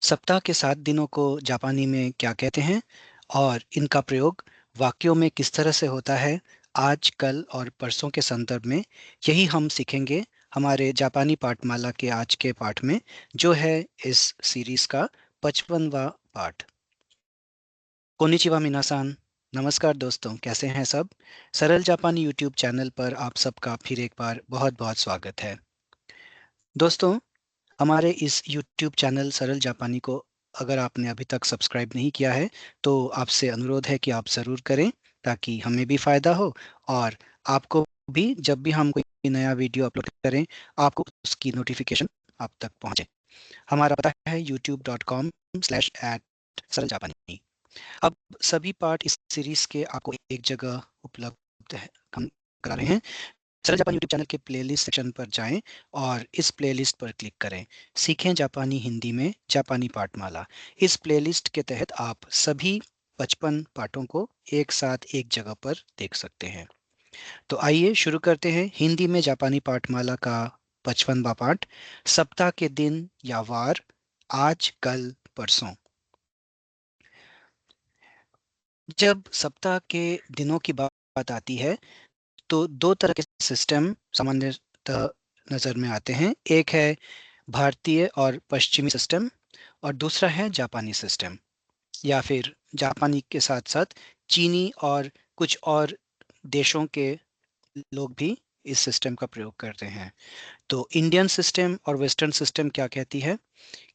सप्ताह के 7 दिनों को जापानी में क्या कहते हैं और इनका प्रयोग वाक्यों में किस तरह से होता है, आज, कल और परसों के संदर्भ में यही हम सीखेंगे हमारे जापानी पाठमाला के आज के पाठ में, जो है इस सीरीज का 55वां पाठ। कोनिचिवा मिनासान, नमस्कार दोस्तों, कैसे हैं सब। सरल जापानी यूट्यूब चैनल पर आप सबका फिर एक बार बहुत बहुत स्वागत है। दोस्तों, हमारे इस YouTube चैनल सरल जापानी को अगर आपने अभी तक सब्सक्राइब नहीं किया है तो आपसे अनुरोध है कि आप ज़रूर करें, ताकि हमें भी फ़ायदा हो और आपको भी जब भी हम कोई नया वीडियो अपलोड करें आपको उसकी नोटिफिकेशन आप तक पहुंचे। हमारा पता है youtube.com/सरल जापानी। अब सभी पार्ट इस सीरीज के आपको एक जगह उपलब्ध है, हम करा रहे हैं। सरल जापानी यूट्यूब चैनल के प्लेलिस्ट सेक्शन पर जाएं और इस प्लेलिस्ट पर क्लिक करें, सीखें जापानी हिंदी में जापानी पाठमाला। इस प्लेलिस्ट के तहत आप सभी 55 पाठों को एक साथ एक जगह पर देख सकते हैं। तो आइए शुरू करते हैं हिंदी में जापानी पाठमाला का 55वां पाठ, सप्ताह के दिन या वार, आज, कल, परसों। जब सप्ताह के दिनों की बात आती है तो दो तरह के सिस्टम सामान्यतः नज़र में आते हैं। एक है भारतीय और पश्चिमी सिस्टम और दूसरा है जापानी सिस्टम, या फिर जापानी के साथ साथ चीनी और कुछ और देशों के लोग भी इस सिस्टम का प्रयोग करते हैं। तो इंडियन सिस्टम और वेस्टर्न सिस्टम क्या कहती है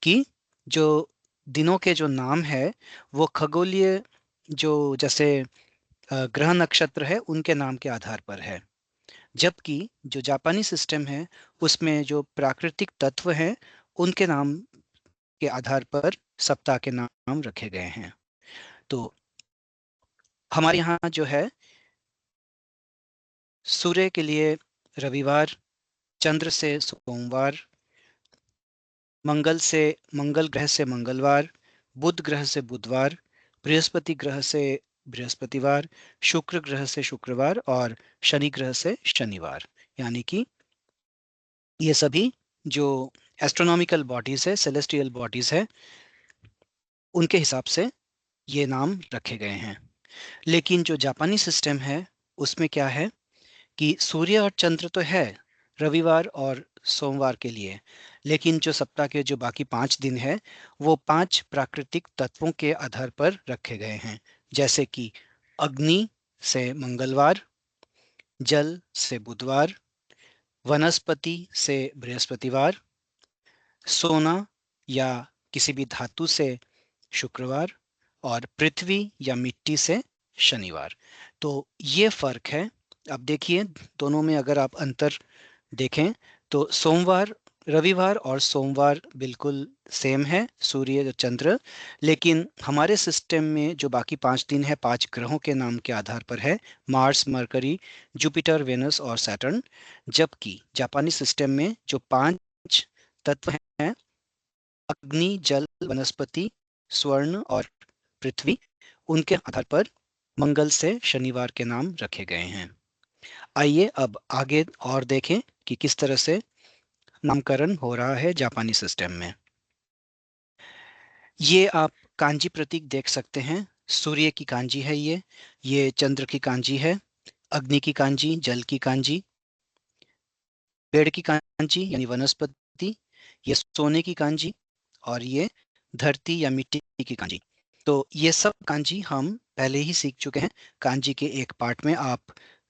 कि जो दिनों के जो नाम है वो खगोलीय, जो जैसे ग्रह नक्षत्र है उनके नाम के आधार पर है, जबकि जो जापानी सिस्टम है उसमें जो प्राकृतिक तत्व हैं उनके नाम के आधार पर सप्ताह के नाम रखे गए हैं। तो हमारे यहाँ जो है सूर्य के लिए रविवार, चंद्र से सोमवार, मंगल ग्रह से मंगलवार, बुध ग्रह से बुधवार, बृहस्पति ग्रह से बृहस्पतिवार, शुक्र ग्रह से शुक्रवार और शनि ग्रह से शनिवार। यानी कि ये सभी जो एस्ट्रोनॉमिकल बॉडीज है, सेलेस्टियल बॉडीज है, उनके हिसाब से ये नाम रखे गए हैं। लेकिन जो जापानी सिस्टम है उसमें क्या है कि सूर्य और चंद्र तो है रविवार और सोमवार के लिए, लेकिन जो सप्ताह के जो बाकी 5 दिन है वो 5 प्राकृतिक तत्वों के आधार पर रखे गए हैं, जैसे कि अग्नि से मंगलवार, जल से बुधवार, वनस्पति से बृहस्पतिवार, सोना या किसी भी धातु से शुक्रवार और पृथ्वी या मिट्टी से शनिवार। तो ये फर्क है। अब देखिए, दोनों में अगर आप अंतर देखें तो रविवार और सोमवार बिल्कुल सेम है, सूर्य और चंद्र। लेकिन हमारे सिस्टम में जो बाकी 5 दिन है 5 ग्रहों के नाम के आधार पर है, मार्स, मरकरी, जुपिटर, वेनस और सैटर्न। जबकि जापानी सिस्टम में जो 5 तत्व हैं, अग्नि, जल, वनस्पति, स्वर्ण और पृथ्वी, उनके आधार पर मंगल से शनिवार के नाम रखे गए हैं। आइए अब आगे और देखें कि किस तरह से नामकरण हो रहा है जापानी सिस्टम में। ये आप कांजी प्रतीक देख सकते हैं। सूर्य की कांजी है ये चंद्र की कांजी है, अग्नि की कांजी, जल की कांजी, पेड़ की कांजी यानी वनस्पति, ये सोने की कांजी और ये धरती या मिट्टी की कांजी। तो ये सब कांजी हम पहले ही सीख चुके हैं कांजी के एक पार्ट में।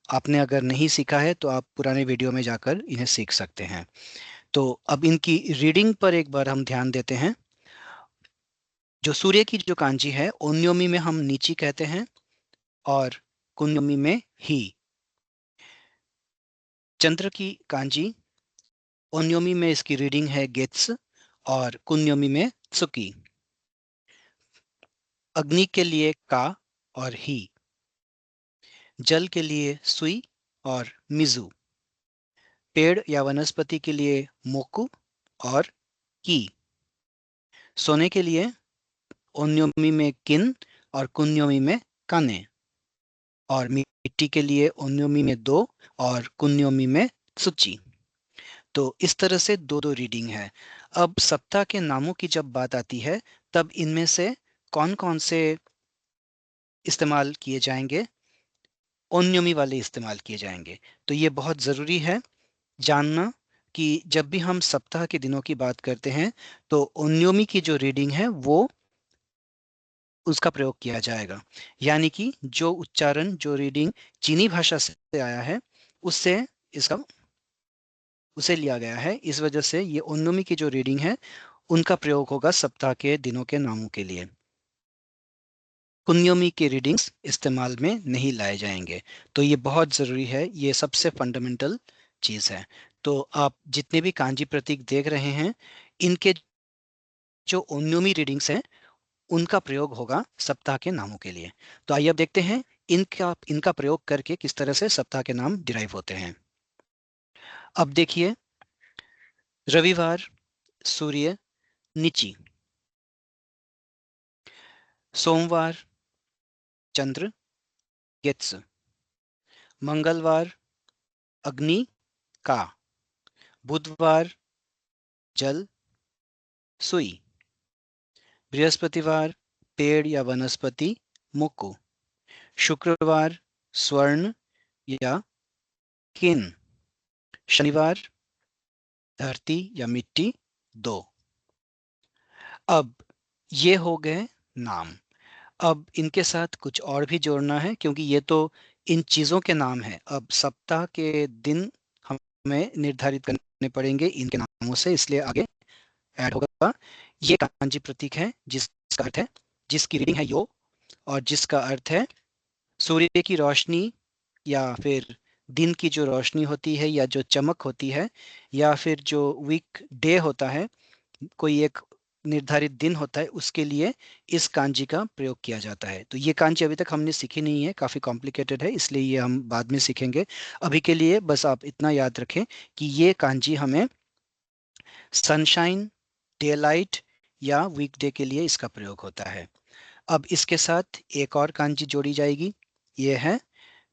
आपने अगर नहीं सीखा है तो आप पुराने वीडियो में जाकर इन्हें सीख सकते हैं। तो अब इनकी रीडिंग पर एक बार हम ध्यान देते हैं। जो सूर्य की जो कांजी है ओन्योमी में हम नीची कहते हैं और कुन्योमी में ही। चंद्र की कांजी ओन्योमी में इसकी रीडिंग है गेत्स और कुन्योमी में त्सुकी। अग्नि के लिए का और ही, जल के लिए सुई और मिजु, पेड़ या वनस्पति के लिए मोकु और की, सोने के लिए ओन्योमी में किन और कुन्योमी में काने, और मिट्टी के लिए ओन्योमी में दो और कुन्योमी में त्सुची। तो इस तरह से दो दो रीडिंग है। अब सप्ताह के नामों की जब बात आती है, तब इनमें से कौन कौन से इस्तेमाल किए जाएंगे? ओन्योमी वाले इस्तेमाल किए जाएंगे। तो ये बहुत ज़रूरी है जानना कि जब भी हम सप्ताह के दिनों की बात करते हैं, तो ओन्योमी की जो रीडिंग है वो उसका प्रयोग किया जाएगा। यानी कि जो उच्चारण, जो रीडिंग चीनी भाषा से आया है, उससे इसका उसे लिया गया है। इस वजह से ये ओन्योमी की जो रीडिंग है, उनका प्रयोग होगा सप्ताह के दिनों के नामों के लिए। कुन्योमी के रीडिंग्स इस्तेमाल में नहीं लाए जाएंगे। तो ये बहुत ज़रूरी है, ये सबसे फंडामेंटल चीज़ है। तो आप जितने भी कांजी प्रतीक देख रहे हैं, इनके जो ओन्योमी रीडिंग्स हैं, उनका प्रयोग होगा सप्ताह के नामों के लिए। तो आइए अब देखते हैं इनका इनका प्रयोग करके किस तरह से सप्ताह के नाम डिराइव होते हैं। अब देखिए, रविवार सूर्य निची, सोमवार चंद्र गेत्स, मंगलवार अग्नि का, बुधवार जल सुई, बृहस्पतिवार पेड़ या वनस्पति मुक्कू, शुक्रवार स्वर्ण या किन, शनिवार धरती या मिट्टी दो। अब ये हो गए नाम। अब इनके साथ कुछ और भी जोड़ना है, क्योंकि ये तो इन चीज़ों के नाम हैं। अब सप्ताह के दिन हमें निर्धारित करने पड़ेंगे इनके नामों से, इसलिए आगे ऐड होगा। ये कांजी प्रतीक है जिसका अर्थ है, जिसकी रीडिंग है यो, और जिसका अर्थ है सूर्य की रोशनी, या फिर दिन की जो रोशनी होती है, या जो चमक होती है, या फिर जो वीक डे होता है, कोई एक निर्धारित दिन होता है, उसके लिए इस कांजी का प्रयोग किया जाता है। तो ये कांजी अभी तक हमने सीखी नहीं है, काफ़ी कॉम्प्लिकेटेड है, इसलिए ये हम बाद में सीखेंगे। अभी के लिए बस आप इतना याद रखें कि ये कांजी हमें सनशाइन, डे लाइट या वीकडे के लिए इसका प्रयोग होता है। अब इसके साथ एक और कांजी जोड़ी जाएगी, ये है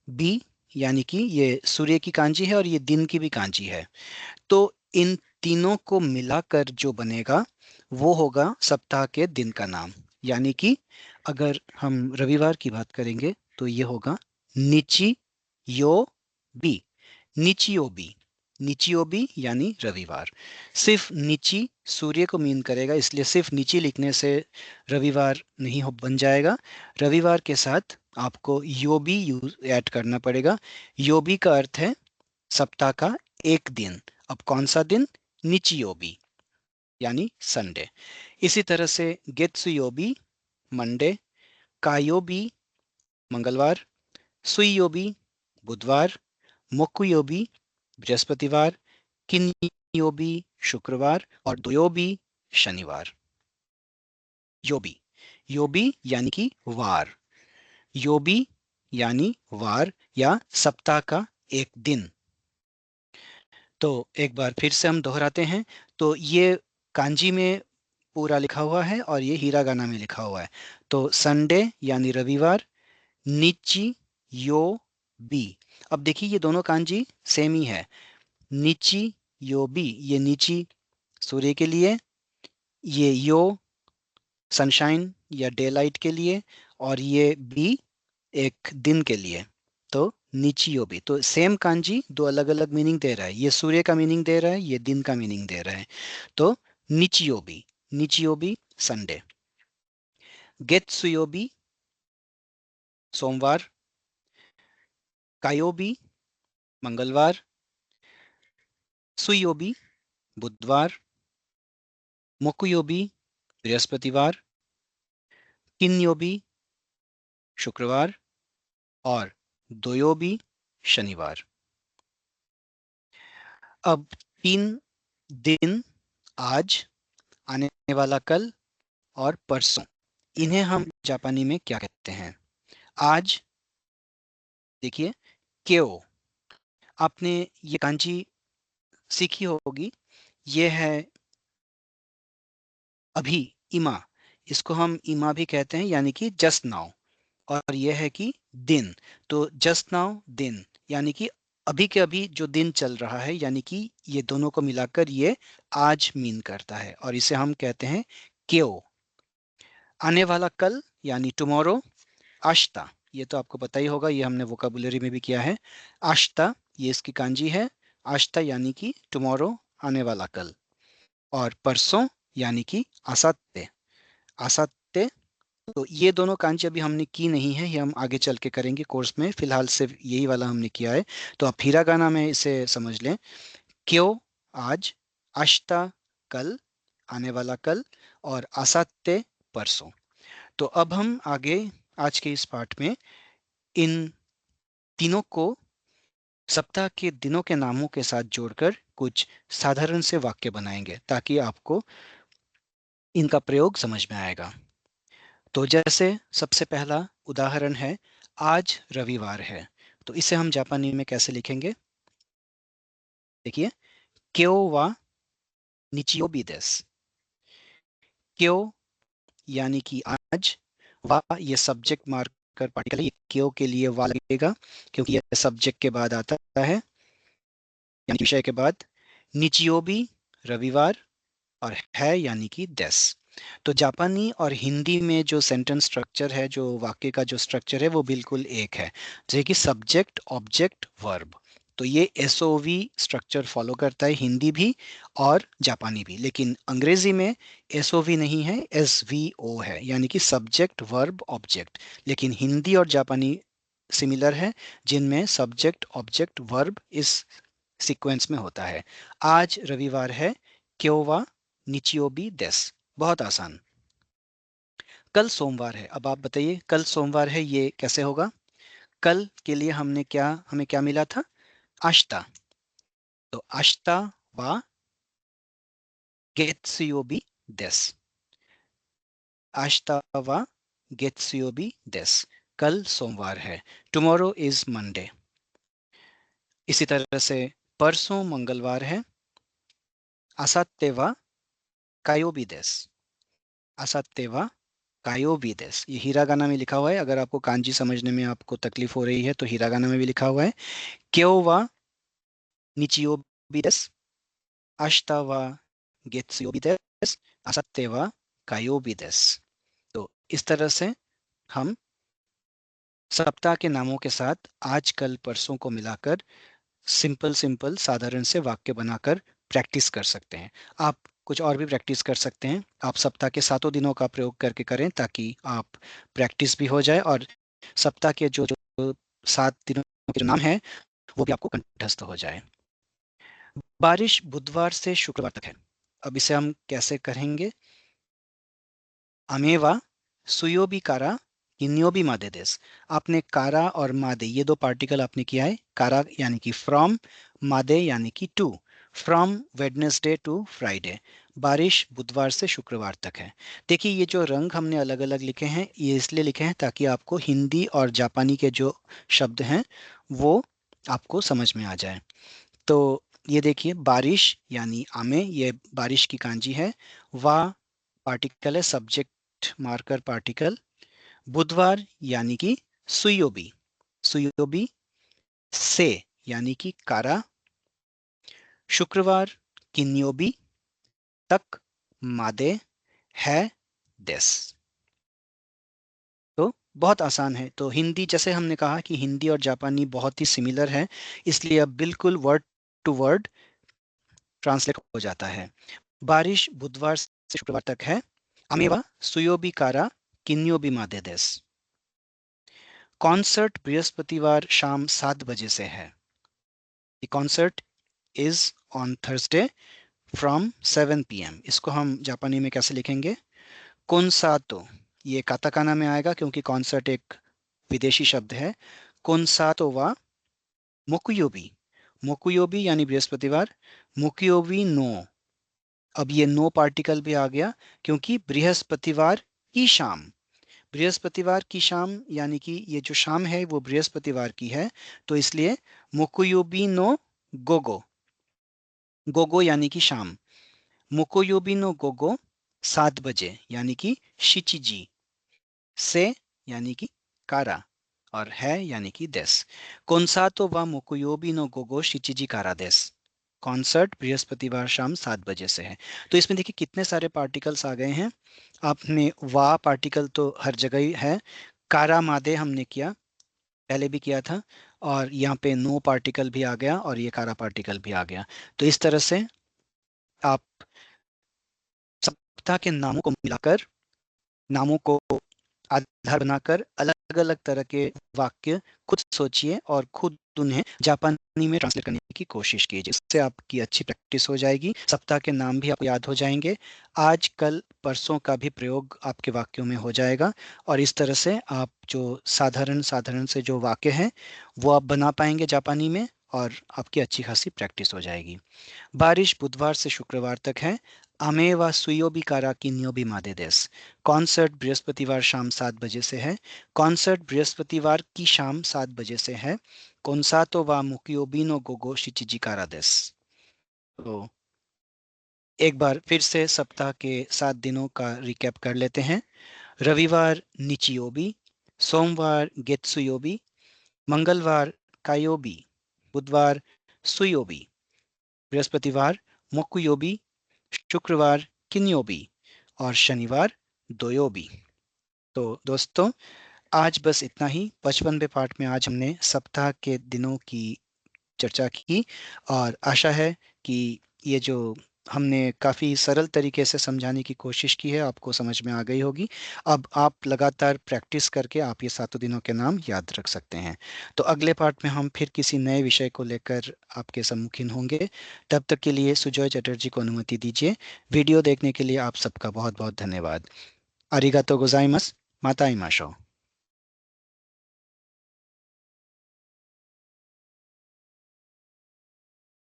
बी, यानी कि ये सूर्य की कांजी है और ये दिन की भी कांजी है। तो इन तीनों को मिलाकर जो बनेगा वो होगा सप्ताह के दिन का नाम। यानी कि अगर हम रविवार की बात करेंगे, तो ये होगा निची यो बी, निचियोबी, निचियोबी यानी रविवार। सिर्फ निची सूर्य को मीन करेगा, इसलिए सिर्फ निची लिखने से रविवार नहीं हो बन जाएगा। रविवार के साथ आपको योबी यूज ऐड करना पड़ेगा। योबी का अर्थ है सप्ताह का एक दिन। अब कौन सा दिन? निचियोबी यानी संडे। इसी तरह से गेत्सुयोबी मंडे, कायोबी मंगलवार, सुइयोबी बुधवार, मोकुयोबी बृहस्पतिवार, किनयोबी शुक्रवार और दोयोबी शनिवार। योबी, योबी यानी कि वार, योबी यानी वार या सप्ताह का एक दिन। तो एक बार फिर से हम दोहराते हैं। तो ये कांजी में पूरा लिखा हुआ है और ये हीरागाना में लिखा हुआ है। तो संडे यानी रविवार, निची यो बी। अब देखिए, ये दोनों कांजी सेम ही है। निची यो बी, ये नीची सूर्य के लिए, ये यो सनशाइन या डे लाइट के लिए, और ये बी एक दिन के लिए। तो निचियोबी, तो सेम कांजी दो अलग अलग मीनिंग दे रहा है। ये सूर्य का मीनिंग दे रहा है, ये दिन का मीनिंग दे रहा है। तो निचियोबी, निचियोबी संडे, गेत्सुयोबी सोमवार, कायोबी मंगलवार, सुयोबी बुधवार, मोकुयोबी बृहस्पतिवार, किन्योबी शुक्रवार और दोयोबी शनिवार। अब 3 दिन, आज, आने वाला कल और परसों, इन्हें हम जापानी में क्या कहते हैं? आज देखिए, केओ। आपने ये कांजी सीखी होगी। ये है अभी, इमा। इसको हम इमा भी कहते हैं, यानी कि जस्ट नाउ। और यह है कि दिन। तो जस्ट नाउ दिन, यानी कि अभी के अभी जो दिन चल रहा है, यानी कि ये दोनों को मिलाकर ये आज मीन करता है, और इसे हम कहते हैं क्यो। आने वाला कल यानी टुमारो, आश्ता, ये तो आपको पता ही होगा, ये हमने वोकाबुलरी में भी किया है। आश्ता, ये इसकी कांजी है। आश्ता यानी कि टुमारो, आने वाला कल। और परसों यानी कि आसाते, आसाते। तो ये दोनों कांजी अभी हमने की नहीं है, ये हम आगे चल के करेंगे कोर्स में, फिलहाल सिर्फ यही वाला हमने किया है। तो आप हिरागाना में इसे समझ लें, क्यों आज, आश्ता कल, आने वाला कल, और आसाते परसों। तो अब हम आगे आज के इस पाठ में इन तीनों को सप्ताह के दिनों के नामों के साथ जोड़कर कुछ साधारण से वाक्य बनाएंगे, ताकि आपको इनका प्रयोग समझ में आएगा। तो जैसे सबसे पहला उदाहरण है, आज रविवार है। तो इसे हम जापानी में कैसे लिखेंगे? देखिए, क्यो वा निचियोबी देस। क्यो यानी कि आज, वा ये सब्जेक्ट मार्कर पार्टिकल है, ये क्यो के लिए वा लगेगा क्योंकि यह सब्जेक्ट के बाद आता है, यानी विषय के बाद। निचियोबी रविवार, और है यानी कि देस। तो जापानी और हिंदी में जो सेंटेंस स्ट्रक्चर है, जो वाक्य का जो स्ट्रक्चर है, वो बिल्कुल एक है, जैसे कि सब्जेक्ट ऑब्जेक्ट वर्ब। तो ये एसओवी स्ट्रक्चर फॉलो करता है, हिंदी भी और जापानी भी। लेकिन अंग्रेजी में एसओवी नहीं है, एसवीओ है, यानी कि सब्जेक्ट वर्ब ऑब्जेक्ट। लेकिन हिंदी और जापानी सिमिलर है, जिनमें सब्जेक्ट ऑब्जेक्ट वर्ब इस सीक्वेंस में होता है। आज रविवार है, क्यों वा निचियोबी देस। बहुत आसान। कल सोमवार है। अब आप बताइए, कल सोमवार है, ये कैसे होगा? कल के लिए हमें क्या मिला था? आश्ता। तो आश्ता वा गेत्सुयोबी देस। आश्ता वा गेत्सुयोबी देस। कल सोमवार है। Tomorrow is Monday. इसी तरह से परसों मंगलवार है। आसाते वा कायोबी देस। आसाते वा कायोबी देस। ये हिरागाना में लिखा हुआ है, अगर आपको कांजी समझने में आपको तकलीफ हो रही है तो हिरागाना में भी लिखा हुआ है। क्यों वा निचियोबी देस। आश्ता वा गेत्सुयोबी देस। आसाते वा कायोबी देस। तो इस तरह से हम सप्ताह के नामों के साथ आज कल परसों को मिलाकर सिंपल सिंपल साधारण से वाक्य बनाकर प्रैक्टिस कर सकते हैं। आप कुछ और भी प्रैक्टिस कर सकते हैं। आप सप्ताह के सातों दिनों का प्रयोग करके करें, ताकि आप प्रैक्टिस भी हो जाए और सप्ताह के जो जो 7 दिनों के जो नाम है वो भी आपको कंठस्थ हो जाए। बारिश बुधवार से शुक्रवार तक है। अब इसे हम कैसे करेंगे? अमेवा सुयोबी कारा किन्योबी मादे देस। आपने कारा और मादे, ये दो पार्टिकल आपने किया है। कारा यानी कि फ्रॉम, मादे यानी कि to. From Wednesday to Friday. बारिश बुधवार से शुक्रवार तक है। देखिए, ये जो रंग हमने अलग अलग लिखे हैं, ये इसलिए लिखे हैं ताकि आपको हिंदी और जापानी के जो शब्द हैं वो आपको समझ में आ जाए। तो ये देखिए, बारिश यानी आमे, ये बारिश की कांजी है। वा पार्टिकल है, सब्जेक्ट मार्कर पार्टिकल। बुधवार यानी कि सुयोबी, सुयोबी से यानी कि कारा। शुक्रवार किन्योबी, तक मादे, है देस। तो बहुत आसान है। तो हिंदी, जैसे हमने कहा कि हिंदी और जापानी बहुत ही सिमिलर है, इसलिए अब बिल्कुल वर्ड टू वर्ड ट्रांसलेट हो जाता है। बारिश बुधवार से शुक्रवार तक है। अमेवा सुयोबी कारा किन्योबी मादे देस। कॉन्सर्ट बृहस्पतिवार शाम 7 बजे से है। The concert is on Thursday from 7 p.m. इसको हम जापानी में कैसे लिखेंगे? कोनसातो, ये काताकाना में आएगा क्योंकि कॉन्सर्ट एक विदेशी शब्द है। कोनसातो वा मोकुयोबी, मोकुयोबी यानी बृहस्पतिवार। मोकुयोबी नो, अब ये नो पार्टिकल भी आ गया क्योंकि बृहस्पतिवार की शाम, बृहस्पतिवार की शाम यानी कि ये जो शाम है वो बृहस्पतिवार की है, तो इसलिए मोकुयोबी नो गोगो, गोगो यानी कि शाम। मोकोयोबी नो गोगो 7 बजे यानी कि शिचिजी। से यानी कि कारा, और है यानी कि देस। कोनसातो व मोकुयोबी नो गोगो शिचिजी कारा देस। कॉन्सर्ट बृहस्पतिवार शाम 7 बजे से है। तो इसमें देखिए कितने सारे पार्टिकल्स आ गए हैं। आपने वा पार्टिकल तो हर जगह ही है। कारा मादे हमने किया, पहले भी किया था। और यहाँ पे नो पार्टिकल भी आ गया और ये कारा पार्टिकल भी आ गया। तो इस तरह से आप सप्ताह के नामों को मिलाकर, नामों को आधार बनाकर अलग अलग तरह के वाक्य खुद सोचिए और खुद उन्हें जापानी में ट्रांसलेट करने की कोशिश कीजिए, जिससे आपकी अच्छी प्रैक्टिस हो जाएगी। सप्ताह के नाम भी आपको याद हो जाएंगे। आज कल परसों का भी प्रयोग आपके वाक्यों में हो जाएगा। और इस तरह से आप जो साधारण साधारण से जो वाक्य हैं वो आप बना पाएंगे जापानी में, और आपकी अच्छी खासी प्रैक्टिस हो जाएगी। बारिश बुधवार से शुक्रवार तक है। अमे व सुयोबी कारा किन्योबी मादे देस। कॉन्सर्ट बृहस्पतिवार शाम 7 बजे से है। कॉन्सर्ट बृहस्पतिवार की शाम 7 बजे से है। कोनसातो व मुकियोबी नो गोगो शिचिजी कारा देस। तो एक बार फिर से सप्ताह के 7 दिनों का रिकैप कर लेते हैं। रविवार निचियोबी, सोमवार गेत्सुयोबी, मंगलवार कायोबी, बुधवार सुयोबी, बृहस्पतिवार मोकुयोबी, शुक्रवार किन्योबी और शनिवार दोयोबी। तो दोस्तों, आज बस इतना ही। 55वें पाठ में आज हमने सप्ताह के दिनों की चर्चा की, और आशा है कि ये जो हमने काफ़ी सरल तरीके से समझाने की कोशिश की है आपको समझ में आ गई होगी। अब आप लगातार प्रैक्टिस करके आप ये 7 दिनों के नाम याद रख सकते हैं। तो अगले पार्ट में हम फिर किसी नए विषय को लेकर आपके सम्मुखीन होंगे। तब तक के लिए सुजॉय चटर्जी को अनुमति दीजिए। वीडियो देखने के लिए आप सबका बहुत बहुत धन्यवाद। आरिगातो गोजाइमास। माताई माशो।